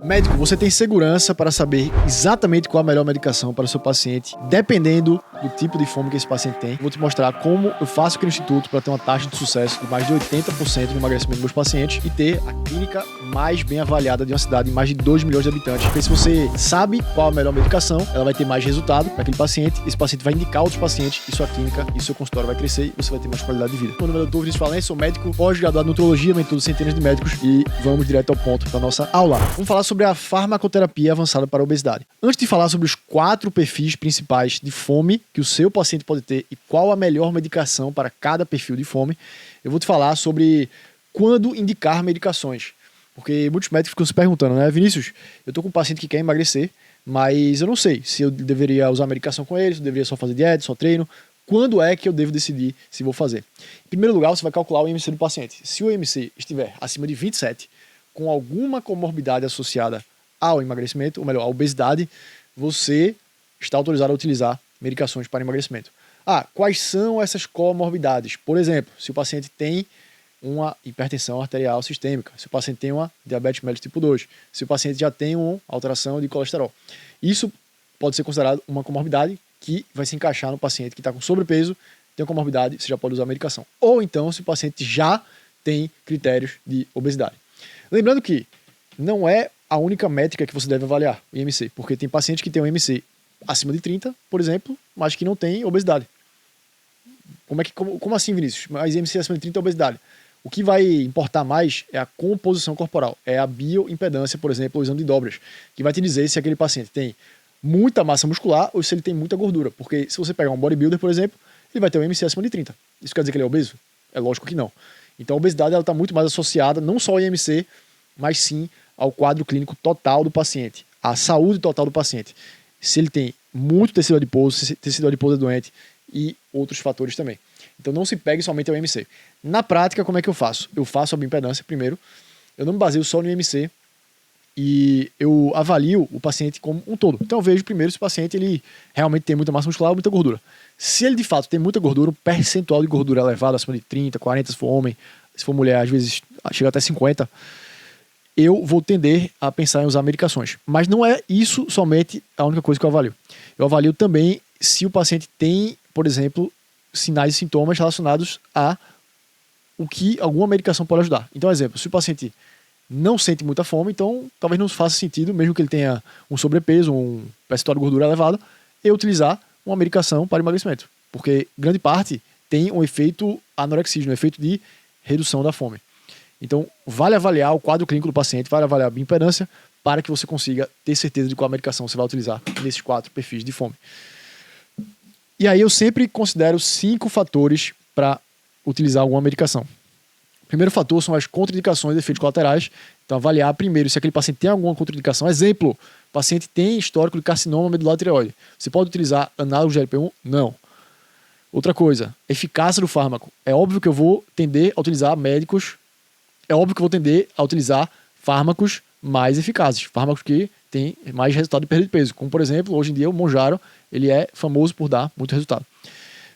Médico, você tem segurança para saber exatamente qual a melhor medicação para o seu paciente, dependendo do tipo de fome que esse paciente tem. Vou te mostrar como eu faço aqui no Instituto para ter uma taxa de sucesso de mais de 80% no emagrecimento dos meus pacientes e ter a clínica mais bem avaliada de uma cidade de mais de 2 milhões de habitantes. Porque se você sabe qual a melhor medicação, ela vai ter mais resultado para aquele paciente, esse paciente vai indicar outros pacientes e sua clínica e seu consultório vai crescer e você vai ter mais qualidade de vida. Meu nome é Dr. Vinícius Valença, sou médico pós-graduado em nutrologia, mentor de centenas de médicos e vamos direto ao ponto para nossa aula. Vamos falar sobre a farmacoterapia avançada para a obesidade. Antes de falar sobre os 4 perfis principais de fome que o seu paciente pode ter e qual a melhor medicação para cada perfil de fome, eu vou te falar sobre quando indicar medicações. Porque muitos médicos ficam se perguntando, né? Vinícius, eu tô com um paciente que quer emagrecer, mas eu não sei se eu deveria usar medicação com ele, se eu deveria só fazer dieta, só treino. Quando é que eu devo decidir se vou fazer? Em primeiro lugar, você vai calcular o IMC do paciente. Se o IMC estiver acima de 27, com alguma comorbidade associada ao emagrecimento, ou melhor, à obesidade, você está autorizado a utilizar medicações para emagrecimento. Quais são essas comorbidades? Por exemplo, se o paciente tem uma hipertensão arterial sistêmica, se o paciente tem uma diabetes mellitus tipo 2, se o paciente já tem uma alteração de colesterol. Isso pode ser considerado uma comorbidade que vai se encaixar no paciente que está com sobrepeso, tem uma comorbidade, você já pode usar a medicação. Ou então, se o paciente já tem critérios de obesidade. Lembrando que não é a única métrica que você deve avaliar, o IMC, porque tem pacientes que têm um IMC acima de 30, por exemplo, mas que não tem obesidade. Como assim, Vinícius? Mas IMC acima de 30 é obesidade. O que vai importar mais é a composição corporal, é a bioimpedância, por exemplo, o exame de dobras, que vai te dizer se aquele paciente tem muita massa muscular ou se ele tem muita gordura. Porque se você pegar um bodybuilder, por exemplo, ele vai ter um IMC acima de 30. Isso quer dizer que ele é obeso? É lógico que não. Então a obesidade está muito mais associada não só ao IMC, mas sim ao quadro clínico total do paciente, à saúde total do paciente. Se ele tem muito tecido adiposo, se tecido adiposo é doente e outros fatores também. Então não se pegue somente ao IMC. Na prática, como é que eu faço? Eu faço a bioimpedância primeiro, eu não me baseio só no IMC e eu avalio o paciente como um todo. Então eu vejo primeiro se o paciente ele realmente tem muita massa muscular ou muita gordura. Se ele de fato tem muita gordura, um percentual de gordura elevado, acima de 30, 40 se for homem, se for mulher, às vezes chega até 50, eu vou tender a pensar em usar medicações. Mas não é isso somente a única coisa que eu avalio. Eu avalio também se o paciente tem, por exemplo, sinais e sintomas relacionados a o que alguma medicação pode ajudar. Então, exemplo, se o paciente não sente muita fome, então talvez não faça sentido, mesmo que ele tenha um sobrepeso, um percentual de gordura elevado, eu utilizar uma medicação para emagrecimento. Porque grande parte tem um efeito anorexígeno, um efeito de redução da fome. Então, vale avaliar o quadro clínico do paciente, vale avaliar a bioimpedância para que você consiga ter certeza de qual medicação você vai utilizar nesses 4 perfis de fome. E aí eu sempre considero 5 fatores para utilizar alguma medicação. O primeiro fator são as contraindicações e efeitos colaterais. Então, avaliar primeiro se aquele paciente tem alguma contraindicação. Exemplo, o paciente tem histórico de carcinoma medular tireoide. Você pode utilizar análogos de GLP-1? Não. Outra coisa, eficácia do fármaco. É óbvio que eu vou tender a utilizar fármacos mais eficazes, fármacos que têm mais resultado de perda de peso, como por exemplo, hoje em dia o Mounjaro, ele é famoso por dar muito resultado.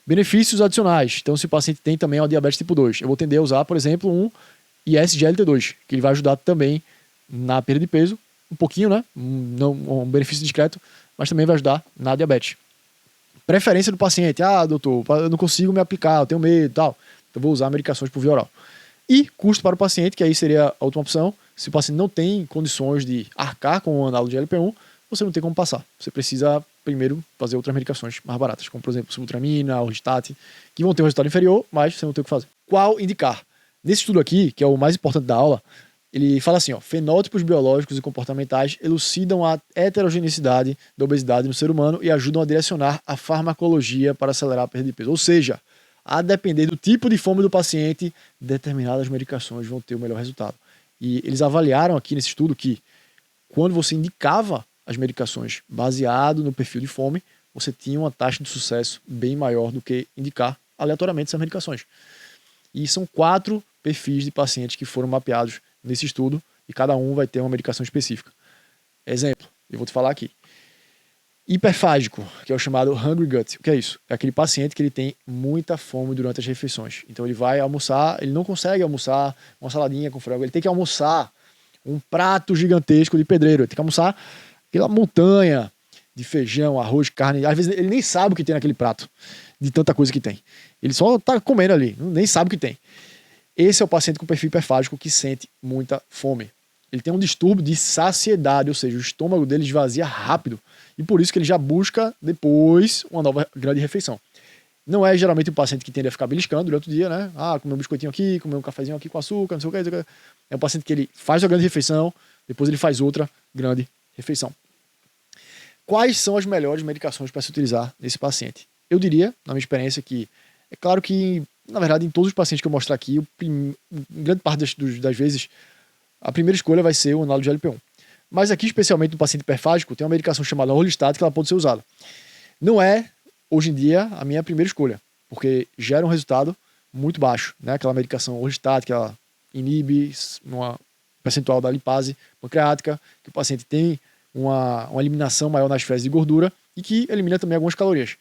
Benefícios adicionais, então se o paciente tem também uma diabetes tipo 2, eu vou tender a usar, por exemplo, um ISGLT2, que ele vai ajudar também na perda de peso, um pouquinho, né, um benefício discreto, mas também vai ajudar na diabetes. Preferência do paciente, doutor, eu não consigo me aplicar, eu tenho medo e tal, então vou usar medicações por via oral. E custo para o paciente, que aí seria a última opção. Se o paciente não tem condições de arcar com o análogo de LP1, você não tem como passar. Você precisa primeiro fazer outras medicações mais baratas, como por exemplo Sibutramina, Orlistat, que vão ter um resultado inferior, mas você não tem o que fazer. Qual indicar? Nesse estudo aqui, que é o mais importante da aula, ele fala assim, fenótipos biológicos e comportamentais elucidam a heterogeneidade da obesidade no ser humano e ajudam a direcionar a farmacologia para acelerar a perda de peso. Ou seja, a depender do tipo de fome do paciente, determinadas medicações vão ter o melhor resultado. E eles avaliaram aqui nesse estudo que quando você indicava as medicações baseado no perfil de fome, você tinha uma taxa de sucesso bem maior do que indicar aleatoriamente essas medicações. E são 4 perfis de pacientes que foram mapeados nesse estudo e cada um vai ter uma medicação específica. Exemplo, eu vou te falar aqui. Hiperfágico, que é o chamado hungry gut. O que é isso? É aquele paciente que ele tem muita fome durante as refeições. Então ele vai almoçar, ele não consegue almoçar uma saladinha com frango, ele tem que almoçar um prato gigantesco de pedreiro. Ele tem que almoçar aquela montanha de feijão, arroz, carne. Às vezes ele nem sabe o que tem naquele prato, de tanta coisa que tem. Ele só tá comendo ali, nem sabe o que tem. Esse é o paciente com perfil hiperfágico que sente muita fome. Ele tem um distúrbio de saciedade, ou seja, o estômago dele esvazia rápido. E por isso que ele já busca depois uma nova grande refeição. Não é geralmente o paciente que tende a ficar beliscando durante o dia, né? Comer um biscoitinho aqui, comer um cafezinho aqui com açúcar, não sei o que. É um paciente que ele faz uma grande refeição, depois ele faz outra grande refeição. Quais são as melhores medicações para se utilizar nesse paciente? Eu diria, na minha experiência, que é claro que, na verdade, em todos os pacientes que eu mostrar aqui, grande parte das vezes, a primeira escolha vai ser o análogo de GLP-1. Mas aqui, especialmente no paciente hiperfágico, tem uma medicação chamada orlistat que ela pode ser usada. Não é, hoje em dia, a minha primeira escolha, porque gera um resultado muito baixo, né? Aquela medicação orlistat que ela inibe uma percentual da lipase pancreática, que o paciente tem uma eliminação maior nas fezes de gordura e que elimina também algumas calorias.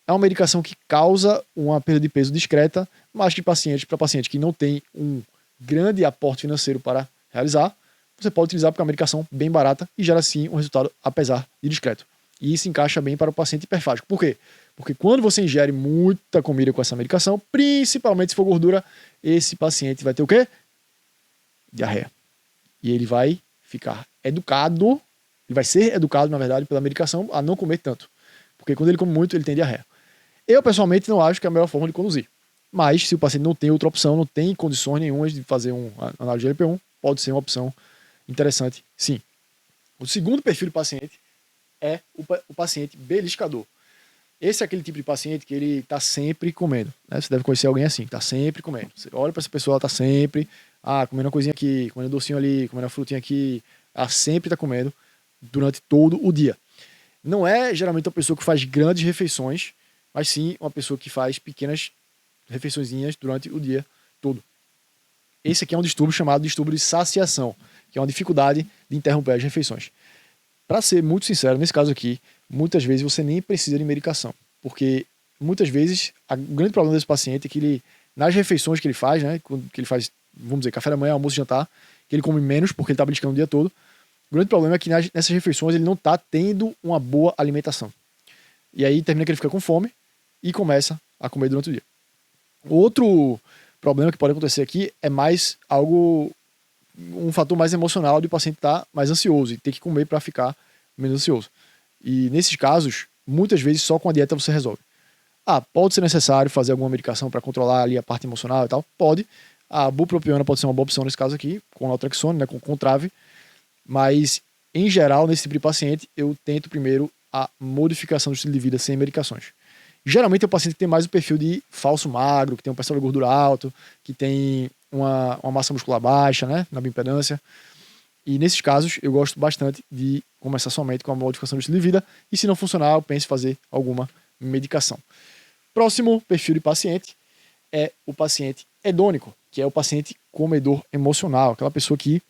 É uma medicação que causa uma perda de peso discreta, mas para paciente que não tem um grande aporte financeiro para realizar, você pode utilizar porque é uma medicação bem barata e gera sim um resultado apesar de discreto. E isso encaixa bem para o paciente hiperfágico. Por quê? Porque quando você ingere muita comida com essa medicação, principalmente se for gordura, esse paciente vai ter o quê? Diarreia. E ele vai ficar educado, ele vai ser educado, na verdade, pela medicação a não comer tanto. Porque quando ele come muito, ele tem diarreia. Eu, pessoalmente, não acho que é a melhor forma de conduzir. Mas, se o paciente não tem outra opção, não tem condições nenhumas de fazer um análogo de GLP-1, pode ser uma opção interessante, sim. O segundo perfil de paciente é o paciente beliscador. Esse é aquele tipo de paciente que ele está sempre comendo, né? Você deve conhecer alguém assim, está sempre comendo. Você olha para essa pessoa, ela está sempre comendo uma coisinha aqui, comendo um docinho ali, comendo uma frutinha aqui. Ela sempre está comendo durante todo o dia. Não é geralmente uma pessoa que faz grandes refeições, mas sim uma pessoa que faz pequenas refeiçõezinhas durante o dia todo. Esse aqui é um distúrbio chamado distúrbio de saciação, que é uma dificuldade de interromper as refeições. Para ser muito sincero, nesse caso aqui, muitas vezes você nem precisa de medicação, porque muitas vezes o grande problema desse paciente é que ele, nas refeições que ele faz, né, que ele faz, vamos dizer, café da manhã, almoço e jantar, que ele come menos porque ele está beliscando o dia todo, o grande problema é que nessas refeições ele não está tendo uma boa alimentação. E aí termina que ele fica com fome e começa a comer durante o dia. Outro problema que pode acontecer aqui é mais um fator mais emocional de o paciente estar mais ansioso e ter que comer para ficar menos ansioso. E nesses casos, muitas vezes só com a dieta você resolve. Pode ser necessário fazer alguma medicação para controlar ali a parte emocional e tal? Pode. A bupropiona pode ser uma boa opção nesse caso aqui, com naltrexone, né, com Contrave. Mas, em geral, nesse tipo de paciente, eu tento primeiro a modificação do estilo de vida sem medicações. Geralmente é o paciente que tem mais o perfil de falso magro, que tem um percentual de gordura alto, que tem uma massa muscular baixa, né, na bioimpedância. E nesses casos, eu gosto bastante de começar somente com a modificação do estilo de vida. E se não funcionar, eu penso em fazer alguma medicação. Próximo perfil de paciente é o paciente hedônico, que é o paciente comedor emocional, aquela pessoa que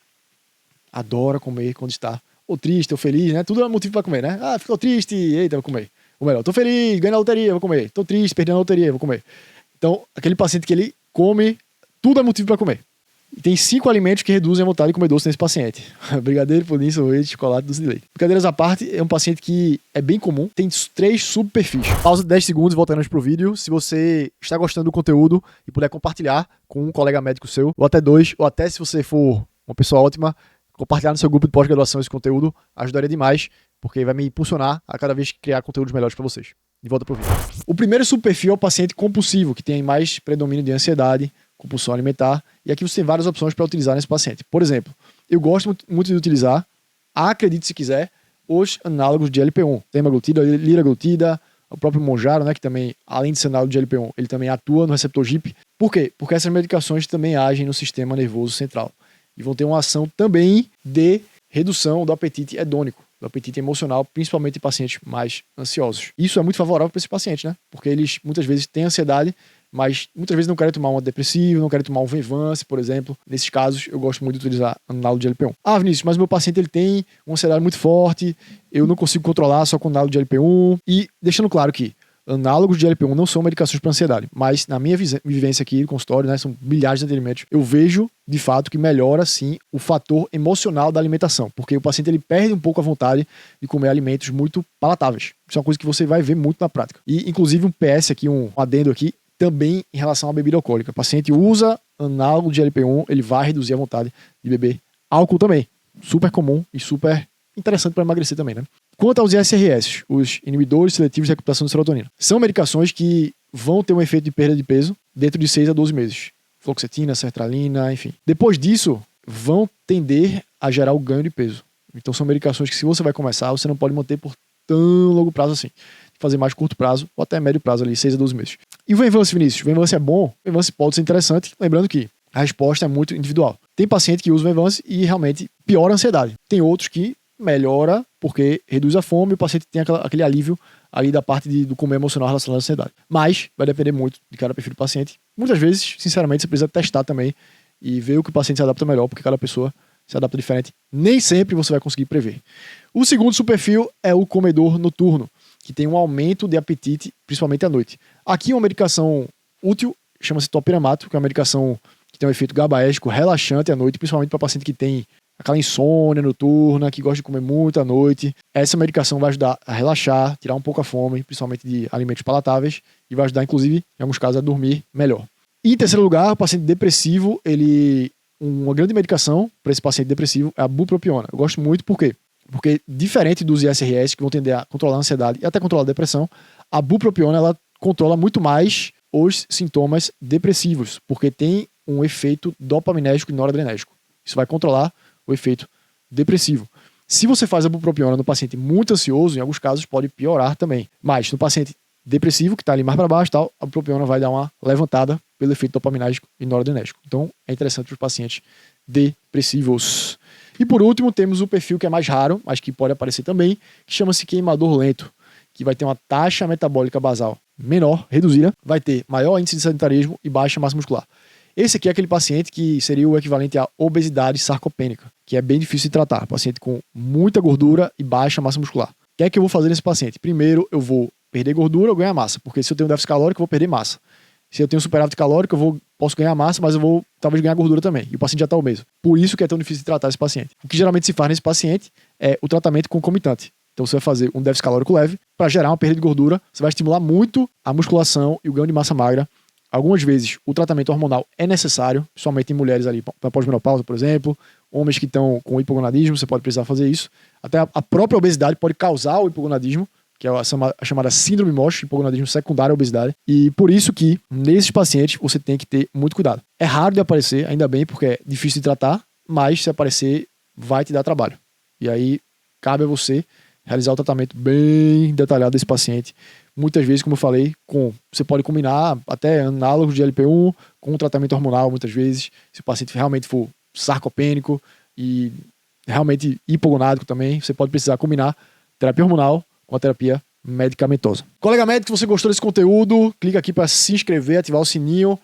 adora comer quando está ou triste ou feliz, né? Tudo é motivo para comer, né? Ficou triste, eita, vou comer. Ou melhor, tô feliz, ganhei na loteria, vou comer. Tô triste, perdi na loteria, vou comer. Então, aquele paciente que ele come, tudo é motivo para comer. E tem 5 alimentos que reduzem a vontade de comer doce nesse paciente. Brigadeiro, pudim, sorvete, chocolate, doce de leite. Brincadeiras à parte, é um paciente que é bem comum, tem 3 subperfis. Pausa de 10 segundos e voltamos pro vídeo. Se você está gostando do conteúdo e puder compartilhar com um colega médico seu, ou até 2, ou até se você for uma pessoa ótima, compartilhar no seu grupo de pós-graduação esse conteúdo ajudaria demais, porque vai me impulsionar a cada vez criar conteúdos melhores para vocês. De volta pro vídeo. O primeiro subperfil é o paciente compulsivo, que tem mais predomínio de ansiedade, compulsão alimentar, e aqui você tem várias opções para utilizar nesse paciente. Por exemplo, eu gosto muito de utilizar, acredite se quiser, os análogos de GLP-1. Semaglutida, liraglutida, o próprio Mounjaro, né, que também, além de ser análogo de GLP-1, ele também atua no receptor GIP. Por quê? Porque essas medicações também agem no sistema nervoso central. E vão ter uma ação também de redução do apetite hedônico, do apetite emocional, principalmente em pacientes mais ansiosos. Isso é muito favorável para esse paciente, né? Porque eles muitas vezes têm ansiedade, mas muitas vezes não querem tomar um antidepressivo, não querem tomar um Venvance, por exemplo. Nesses casos, eu gosto muito de utilizar análogo de GLP-1. Vinícius, mas meu paciente ele tem uma ansiedade muito forte, eu não consigo controlar só com análogo de GLP-1. E deixando claro que análogos de GLP-1 não são medicações para ansiedade, mas na minha vivência aqui no consultório, né, são milhares de atendimentos, eu vejo de fato que melhora sim o fator emocional da alimentação, porque o paciente ele perde um pouco a vontade de comer alimentos muito palatáveis. Isso é uma coisa que você vai ver muito na prática. E inclusive um PS aqui, um adendo aqui, também em relação à bebida alcoólica. O paciente usa análogo de GLP-1, ele vai reduzir a vontade de beber álcool também. Super comum e super interessante para emagrecer também, né? Quanto aos ISRS, os inibidores seletivos de recaptação de serotonina, são medicações que vão ter um efeito de perda de peso dentro de 6 a 12 meses. Fluoxetina, sertralina, enfim. Depois disso, vão tender a gerar o ganho de peso. Então são medicações que, se você vai começar, você não pode manter por tão longo prazo assim. Fazer mais curto prazo ou até médio prazo ali, 6 a 12 meses. E o Venvance, Vinícius? O Venvance é bom? O Venvance pode ser interessante, lembrando que a resposta é muito individual. Tem paciente que usa o Venvance e realmente piora a ansiedade. Tem outros que melhora porque reduz a fome e o paciente tem aquele alívio ali da parte do comer emocional relacionado à ansiedade. Mas vai depender muito de cada perfil do paciente. Muitas vezes, sinceramente, você precisa testar também e ver o que o paciente se adapta melhor, porque cada pessoa se adapta diferente. Nem sempre você vai conseguir prever. O segundo subperfil é o comedor noturno, que tem um aumento de apetite, principalmente à noite. Aqui uma medicação útil, chama-se topiramato, que é uma medicação que tem um efeito GABAérgico relaxante à noite, principalmente para paciente que tem aquela insônia noturna, que gosta de comer muito à noite. Essa medicação vai ajudar a relaxar, tirar um pouco a fome, principalmente de alimentos palatáveis, e vai ajudar, inclusive, em alguns casos, a dormir melhor. E em terceiro lugar, o paciente depressivo, uma grande medicação para esse paciente depressivo é a bupropiona. Eu gosto muito, por quê? Porque, diferente dos ISRS, que vão tender a controlar a ansiedade e até controlar a depressão, a bupropiona ela controla muito mais os sintomas depressivos, porque tem um efeito dopaminérgico e noradrenérgico. Isso vai controlar o efeito depressivo. Se você faz a bupropiona no paciente muito ansioso, em alguns casos pode piorar também. Mas no paciente depressivo, que está ali mais para baixo, tal, a bupropiona vai dar uma levantada pelo efeito dopaminérgico e noradrenérgico. Então é interessante para os pacientes depressivos. E por último, temos o perfil que é mais raro, mas que pode aparecer também, que chama-se queimador lento, que vai ter uma taxa metabólica basal menor, reduzida, vai ter maior índice de sedentarismo e baixa massa muscular. Esse aqui é aquele paciente que seria o equivalente à obesidade sarcopênica, que é bem difícil de tratar. Paciente com muita gordura e baixa massa muscular. O que é que eu vou fazer nesse paciente? Primeiro, eu vou perder gordura ou ganhar massa, porque se eu tenho déficit calórico, eu vou perder massa. Se eu tenho superávit calórico, posso ganhar massa, mas eu vou talvez ganhar gordura também. E o paciente já está obeso. Por isso que é tão difícil de tratar esse paciente. O que geralmente se faz nesse paciente é o tratamento concomitante. Então você vai fazer um déficit calórico leve para gerar uma perda de gordura. Você vai estimular muito a musculação e o ganho de massa magra. Algumas vezes o tratamento hormonal é necessário, principalmente em mulheres ali para pós-menopausa, por exemplo. Homens que estão com hipogonadismo, você pode precisar fazer isso. Até a própria obesidade pode causar o hipogonadismo, que é a chamada síndrome MOSH, hipogonadismo secundário à obesidade. E por isso que, nesses pacientes, você tem que ter muito cuidado. É raro de aparecer, ainda bem, porque é difícil de tratar, mas se aparecer, vai te dar trabalho. E aí, cabe a você realizar o tratamento bem detalhado desse paciente. Muitas vezes, como eu falei, você pode combinar até análogos de GLP-1 com um tratamento hormonal, muitas vezes, se o paciente realmente for sarcopênico e realmente hipogonádico também, você pode precisar combinar terapia hormonal com a terapia medicamentosa. Colega médico, se você gostou desse conteúdo, clica aqui para se inscrever, ativar o sininho